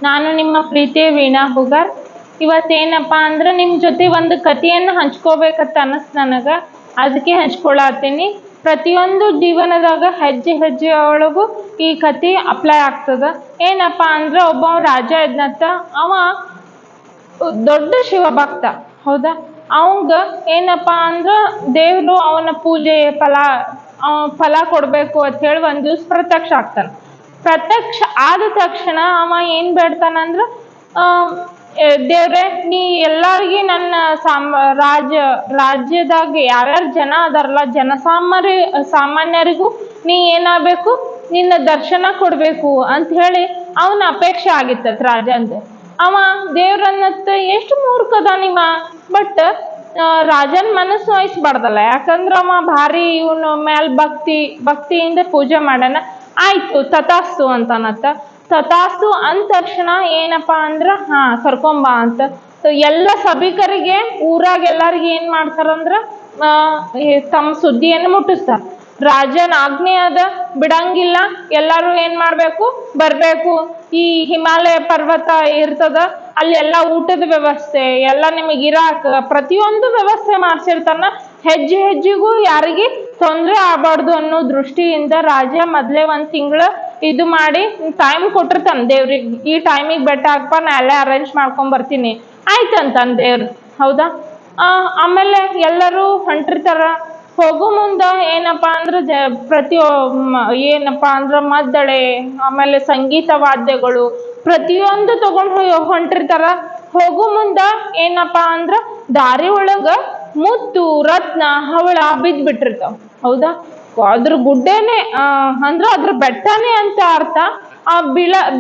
ನಾನು ನಿಮ್ಮ ಪ್ರೀತಿಯ ವೀಣಾ ಹುಗಾರ್. ಇವತ್ತೇನಪ್ಪ ಅಂದ್ರೆ ನಿಮ್ಮ ಜೊತೆ ಒಂದು ಕಥೆಯನ್ನು ಹಂಚ್ಕೋಬೇಕಂತ ಅನ್ನಿಸ್ತು ನನಗೆ, ಅದಕ್ಕೆ ಹಂಚ್ಕೊಳತ್ತೀನಿ. ಪ್ರತಿಯೊಂದು ಜೀವನದಾಗ ಹೆಜ್ಜೆ ಹೆಜ್ಜೆ ಒಳಗೂ ಈ ಕತೆ ಅಪ್ಲೈ ಆಗ್ತದ. ಏನಪ್ಪ ಅಂದ್ರೆ ಒಬ್ಬ ರಾಜ ಇದ್ನಂತ. ಅವ ದೊಡ್ಡ ಶಿವಭಕ್ತ, ಹೌದಾ. ಅವಂಗ ಏನಪ್ಪ ಅಂದ್ರೆ ದೇವರು ಅವನ ಪೂಜೆ ಫಲ ಕೊಡಬೇಕು ಅಂತ ಹೇಳಿ ಒಂದು ದಿವ್ಸ ಪ್ರತ್ಯಕ್ಷ ಆಗ್ತಾನೆ. ಪ್ರತ್ಯಕ್ಷ ಆದ ತಕ್ಷಣ ಅವ ಏನು ಬೇಡ್ತಾನಂದ್ರೆ, ದೇವ್ರೆ ನೀ ಎಲ್ಲರಿಗೆ ನನ್ನ ರಾಜ್ಯದಾಗ ಯಾರ್ಯಾರು ಜನ ಅದಾರಲ್ಲ, ಸಾಮಾನ್ಯರಿಗೂ ನೀ ಏನಾಗಬೇಕು, ನಿನ್ನ ದರ್ಶನ ಕೊಡಬೇಕು ಅಂತ ಹೇಳಿ ಅವನ ಅಪೇಕ್ಷೆ ಆಗಿತ್ತತ್ ರಾಜಂದು. ಅವ ದೇವ್ರನ್ನತ್ತ ಎಷ್ಟು ಮೂರ್ಖದ ನಿಮ್ಮ, ಬಟ್ ರಾಜನ ಮನಸ್ಸು ವಹಿಸ್ಬಾರ್ದಲ್ಲ, ಯಾಕಂದ್ರೆ ಅವ ಭಾರಿ ಇವನು ಮೇಲೆ ಭಕ್ತಿಯಿಂದ ಪೂಜೆ ಮಾಡೋಣ. ಆಯ್ತು ತಥಾಸ್ತು ಅಂತಾನತ್ತ. ತಥಾಸ್ತು ಅಂದ ತಕ್ಷಣ ಏನಪ್ಪಾ ಅಂದ್ರ ಕರ್ಕೊಂಬ ಅಂತ ಎಲ್ಲ ಸಭಿಕರಿಗೆ ಊರಾಗ ಎಲ್ಲಾರಿಗೆ ಏನ್ ಮಾಡ್ತಾರಂದ್ರ ತಮ್ಮ ಸುದ್ದಿಯನ್ನು ಮುಟ್ಟಿಸ್ತಾರ. ರಾಜನ ಆಜ್ಞೆ ಅದ, ಬಿಡಂಗಿಲ್ಲ, ಎಲ್ಲರೂ ಏನ್ ಮಾಡ್ಬೇಕು, ಬರ್ಬೇಕು. ಈ ಹಿಮಾಲಯ ಪರ್ವತ ಇರ್ತದ, ಅಲ್ಲಿ ಎಲ್ಲ ಊಟದ ವ್ಯವಸ್ಥೆ ಎಲ್ಲ ನಿಮಗೆ ಇರಾಕ ಪ್ರತಿಯೊಂದು ವ್ಯವಸ್ಥೆ ಮಾಡ್ಸಿರ್ತಾನ. ಹೆಜ್ಜೆ ಹೆಜ್ಜೆಗೂ ಯಾರಿಗೆ ತೊಂದರೆ ಆಗಬಾರ್ದು ಅನ್ನೋ ದೃಷ್ಟಿಯಿಂದ ರಾಜ ಮೊದ್ಲೇ 1 ತಿಂಗಳು ಇದು ಮಾಡಿ ಟೈಮ್ ಕೊಟ್ಟಿರ್ತಾನೆ ದೇವ್ರಿಗೆ. ಈ ಟೈಮಿಗೆ ಬೆಟ್ಟ ಹಾಕಪ್ಪ, ನಾ ಎಲ್ಲ ಅರೇಂಜ್ ಮಾಡ್ಕೊಂಡ್ ಬರ್ತೀನಿ ಆಯ್ತಂತಾನ ದೇವ್ರು, ಹೌದಾ. ಆಮೇಲೆ ಎಲ್ಲರೂ ಹೊಂಟಿರ್ತಾರ. ಹೋಗೋ ಮುಂದ ಏನಪ್ಪಾ ಅಂದ್ರೆ ಏನಪ್ಪಾ ಅಂದ್ರೆ ಮದ್ದಳೆ, ಆಮೇಲೆ ಸಂಗೀತ ವಾದ್ಯಗಳು ಪ್ರತಿಯೊಂದು ತಗೊಂಡು ಹೊಂಟಿರ್ತಾರ. ಹೋಗೋ ಮುಂದ ಏನಪ್ಪಾ ಅಂದ್ರ ದಾರಿ ಒಳಗ ಮುತ್ತು ರತ್ನ ಹವಳ ಬಿದ್ಬಿಟ್ಟಿರ್ತಾವ, ಹೌದಾ. ಅದ್ರ ಗುಡ್ಡೇನೆ ಅಂದ್ರ ಅದ್ರ ಬೆಟ್ಟನೇ ಅಂತ ಅರ್ಥ.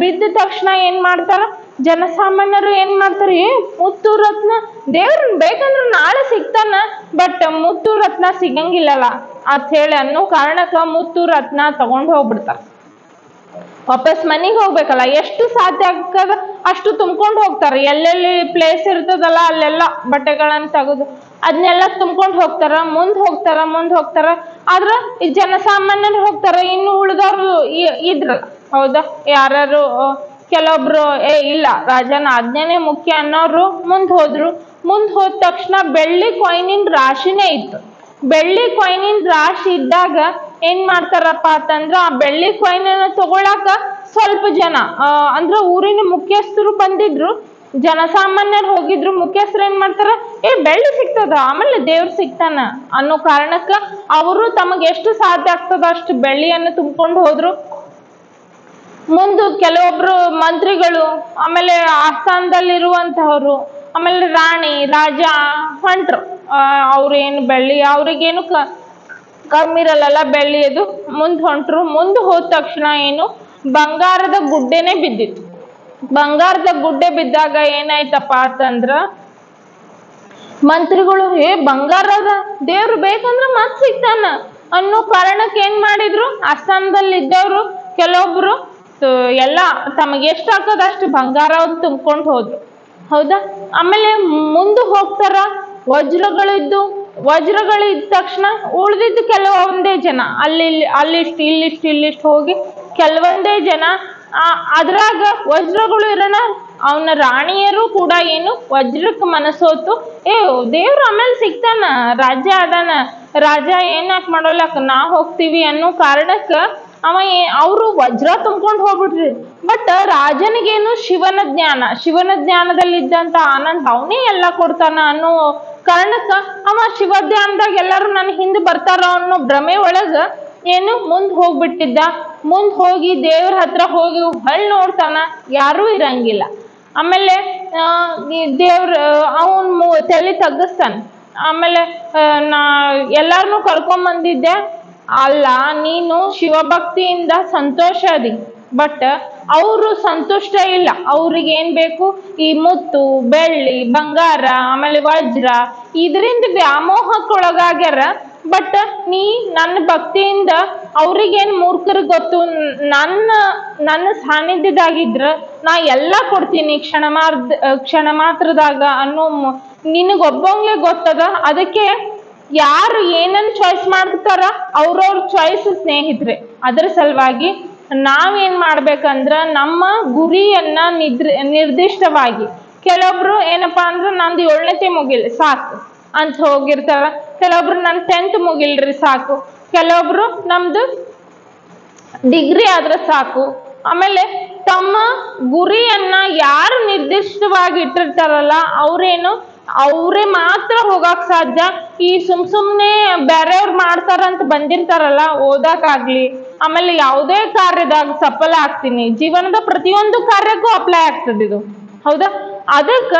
ಬಿದ್ದ ತಕ್ಷಣ ಏನ್ ಮಾಡ್ತಾರ ಜನಸಾಮಾನ್ಯರು, ಏನ್ ಮಾಡ್ತಾರ, ಮುತ್ತು ರತ್ನ ದೇವ್ರನ್ ಬೇಕಂದ್ರೆ ನಾಳೆ ಸಿಗ್ತಾನ, ಬಟ್ ಮುತ್ತು ರತ್ನ ಸಿಗಂಗಿಲ್ಲಲ್ಲ ಅಂತ ಹೇಳಿ ಅನ್ನೋ ಕಾರಣಕ್ಕ ಮುತ್ತು ರತ್ನ ತಗೊಂಡು ಹೋಗ್ಬಿಡ್ತಾರ. ವಾಪಸ್ ಮನೆಗೆ ಹೋಗ್ಬೇಕಲ್ಲ, ಎಷ್ಟು ಸಾಧ್ಯ ಆಗ್ತದ ಅಷ್ಟು ತುಂಬ್ಕೊಂಡು ಹೋಗ್ತಾರ. ಎಲ್ಲೆಲ್ಲಿ ಪ್ಲೇಸ್ ಇರ್ತದಲ್ಲ ಅಲ್ಲೆಲ್ಲ ಬಟ್ಟೆಗಳನ್ನ ತೆಗೆದು ಅದನ್ನೆಲ್ಲ ತುಂಬ್ಕೊಂಡು ಹೋಗ್ತಾರ. ಮುಂದ್ ಹೋಗ್ತಾರ. ಆದ್ರ ಈ ಜನಸಾಮಾನ್ಯರು ಹೋಗ್ತಾರ, ಇನ್ನು ಉಳಿದವ್ರು ಇದ್ರಲ್ಲ, ಹೌದಾ. ಯಾರು ಕೆಲವೊಬ್ರು ಇಲ್ಲ ರಾಜನ ಆಜ್ಞೆನೇ ಮುಖ್ಯ ಅನ್ನೋರು ಮುಂದ್ ಹೋದ್ರು. ಮುಂದ್ ಹೋದ ತಕ್ಷಣ ಬೆಳ್ಳಿ ಕಾಯಿನಿನ ರಾಶಿನೇ ಇತ್ತು. ಬೆಳ್ಳಿ ಕಾಯಿನಿನ ರಾಶಿ ಇದ್ದಾಗ ಏನ್ ಮಾಡ್ತಾರಪ್ಪ ಅಂತಂದ್ರ, ಆ ಬೆಳ್ಳಿ ಕಾಯಿನನ್ನ ತಗೊಳಕ ಸ್ವಲ್ಪ ಜನ ಅಂದ್ರ ಊರಿನ ಮುಖ್ಯಸ್ಥರು ಬಂದಿದ್ರು, ಜನಸಾಮಾನ್ಯರು ಹೋಗಿದ್ರು. ಮುಖ್ಯಸ್ಥರು ಏನ್ ಮಾಡ್ತಾರ, ಬೆಳ್ಳಿ ಸಿಗ್ತದ ಆಮೇಲೆ ದೇವ್ರು ಸಿಗ್ತಾನ ಅನ್ನೋ ಕಾರಣಕ್ಕ ಅವರು ತಮಗೆ ಎಷ್ಟು ಸಾಧ್ಯ ಆಗ್ತದ ಅಷ್ಟು ಬೆಳ್ಳಿಯನ್ನು ತುಂಬ್ಕೊಂಡು ಹೋದ್ರು. ಮುಂದೆ ಕೆಲವೊಬ್ರು ಮಂತ್ರಿಗಳು, ಆಮೇಲೆ ಆಸ್ಥಾನದಲ್ಲಿರುವಂತಹವ್ರು, ಆಮೇಲೆ ರಾಣಿ ರಾಜ ಹೊಂಟ್ರು. ಅವ್ರೇನು ಬೆಳ್ಳಿ ಅವ್ರಿಗೇನು ಕಮ್ಮಿ ಇರಲ್ಲ ಬೆಳ್ಳಿ, ಅದು ಮುಂದೆ ಹೊಂಟ್ರು. ಮುಂದೆ ಹೋದ ತಕ್ಷಣ ಏನು ಬಂಗಾರದ ಗುಡ್ಡೆನೆ ಬಿದ್ದಿತ್ತು. ಬಂಗಾರದ ಗುಡ್ಡೆ ಬಿದ್ದಾಗ ಏನಾಯ್ತಪ್ಪ ಅಂತಂದ್ರ, ಮಂತ್ರಿಗಳು ಬಂಗಾರದ ದೇವ್ರು ಬೇಕಂದ್ರ ಮತ್ ಸಿಗ್ತಾನ ಅನ್ನೋ ಕಾರಣಕ್ಕೆ ಏನ್ ಮಾಡಿದ್ರು, ಆಸ್ಥಾನದಲ್ಲಿ ಇದ್ದವ್ರು ಕೆಲವೊಬ್ರು ಎಲ್ಲ ತಮಗೆ ಎಷ್ಟು ಹಾಕೋದು ಅಷ್ಟು ಬಂಗಾರ ತುಂಬ್ಕೊಂಡು ಹೋದ್ರು, ಹೌದಾ. ಆಮೇಲೆ ಮುಂದೆ ಹೋಗ್ತಾರ. ವಜ್ರಗಳಿದ್ದ ತಕ್ಷಣ ಉಳಿದಿದ್ದು ಕೆಲವೊಂದೇ ಜನ, ಅಲ್ಲಿಷ್ಟು ಹೋಗಿ ಕೆಲವೊಂದೇ ಜನ. ಅದ್ರಾಗ ವಜ್ರಗಳು ಇರೋಣ, ಅವನ ರಾಣಿಯರು ಕೂಡ ಏನು ವಜ್ರಕ್ಕೆ ಮನಸ್ಸೋತು, ದೇವ್ರು ಆಮೇಲೆ ಸಿಗ್ತಾನ, ರಾಜ ಅದಾನ, ರಾಜ ಏನಾಕ್ ಮಾಡೋಲಕ್ ನಾ ಹೋಗ್ತೀವಿ ಅನ್ನೋ ಕಾರಣಕ್ಕ ಅವರು ವಜ್ರ ತುಂಬ್ಕೊಂಡು ಹೋಗ್ಬಿಟ್ರಿ. ಬಟ್ ರಾಜನಿಗೇನು ಶಿವನ ಜ್ಞಾನದಲ್ಲಿದ್ದಂತ ಆನಂದ್ ಅವನೇ ಎಲ್ಲ ಕೊಡ್ತಾನ ಅನ್ನೋ ಕಾರಣಕ್ಕ ಶಿವ ಧ್ಯಾನದಾಗ ಎಲ್ಲರೂ ನನ್ನ ಹಿಂದೆ ಬರ್ತಾರ ಅನ್ನೋ ಭ್ರಮೆ ಒಳಗ ಏನು ಮುಂದ್ ಹೋಗ್ಬಿಟ್ಟಿದ್ದ. ಮುಂದ್ ಹೋಗಿ ದೇವ್ರ ಹತ್ರ ಹೋಗಿ ಹೊಳ್ ನೋಡ್ತಾನ, ಯಾರೂ ಇರಂಗಿಲ್ಲ. ಆಮೇಲೆ ದೇವ್ರ ಅವನ್ ತಲೆ ತಗ್ಗಿಸ್ತಾನ. ಆಮೇಲೆ ಎಲ್ಲಾರನು ಕರ್ಕೊಂಬಂದಿದ್ದೆ, ಅಲ್ಲ ನೀನು ಶಿವಭಕ್ತಿಯಿಂದ ಸಂತೋಷ ಅದಿ, ಬಟ್ ಅವರು ಸಂತುಷ್ಟ ಇಲ್ಲ. ಅವ್ರಿಗೆ ಏನ್ ಬೇಕು, ಈ ಮುತ್ತು ಬೆಳ್ಳಿ ಬಂಗಾರ ಆಮೇಲೆ ವಜ್ರ ಇದರಿಂದ ವ್ಯಾಮೋಹಕ್ಕೊಳಗಾಗ್ಯಾರ. ಬಟ್ ನೀ ನನ್ನ ಭಕ್ತಿಯಿಂದ ಅವ್ರಿಗೇನ್ ಮೂರ್ಖರು ಗೊತ್ತು, ನನ್ನ ಸಾನ್ನಿಧ್ಯದಾಗಿದ್ರ ನಾ ಎಲ್ಲ ಕೊಡ್ತೀನಿ ಕ್ಷಣ ಮಾತ್ರದಾಗ ಅನ್ನೋ ನಿನಗೊಬ್ಬಂಗೆ ಗೊತ್ತದ. ಅದಕ್ಕೆ ಯಾರು ಏನನ್ನ ಚಾಯ್ಸ್ ಮಾಡ್ತಾರ ಅವ್ರವ್ರ ಚಾಯ್ಸ್ ಸ್ನೇಹಿತರೆ. ಅದರ ಸಲುವಾಗಿ ನಾವೇನ್ ಮಾಡ್ಬೇಕಂದ್ರ ನಮ್ಮ ಗುರಿಯನ್ನ ನಿರ್ದಿಷ್ಟವಾಗಿ, ಕೆಲವೊಬ್ರು ಏನಪ್ಪಾ ಅಂದ್ರ ನಂದು 7ನೇತೆ ಮುಗಿಲ್ ಸಾಕು ಅಂತ ಹೋಗಿರ್ತಾರ, ಕೆಲವೊಬ್ರು ನನ್ 10th ಮುಗಿಲ್ರಿ ಸಾಕು, ಕೆಲವೊಬ್ರು ನಮ್ದು ಡಿಗ್ರಿ ಆದ್ರೆ ಸಾಕು. ಆಮೇಲೆ ತಮ್ಮ ಗುರಿಯನ್ನ ಯಾರು ನಿರ್ದಿಷ್ಟವಾಗಿ ಇಟ್ಟಿರ್ತಾರಲ್ಲ ಅವ್ರೇ ಮಾತ್ರ ಹೋಗಕ್ ಸಾಧ್ಯ. ಈ ಸುಮ್ನೆ ಬೇರೆಯವ್ರು ಮಾಡ್ತಾರಂತ ಬಂದಿರ್ತಾರಲ್ಲ ಓದಾಕಾಗ್ಲಿ, ಆಮೇಲೆ ಯಾವುದೇ ಕಾರ್ಯದಾಗ ಸಫಲ ಆಗ್ತೀನಿ, ಜೀವನದ ಪ್ರತಿಯೊಂದು ಕಾರ್ಯಕ್ಕೂ ಅಪ್ಲೈ ಆಗ್ತದೆ ಇದು, ಹೌದಾ? ಅದಕ್ಕ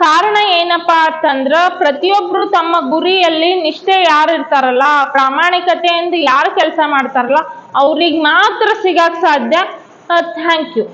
ಕಾರಣ ಏನಪ್ಪಾ ಅಂತಂದ್ರ ಪ್ರತಿಯೊಬ್ರು ತಮ್ಮ ಗುರಿಯಲ್ಲಿ ನಿಷ್ಠೆ ಯಾರು ಇರ್ತಾರಲ್ಲ, ಪ್ರಾಮಾಣಿಕತೆಯಿಂದ ಯಾರು ಕೆಲಸ ಮಾಡ್ತಾರಲ್ಲ ಅವ್ರಿಗೆ ಮಾತ್ರ ಸಿಗಕ್ ಸಾಧ್ಯ. Thank you.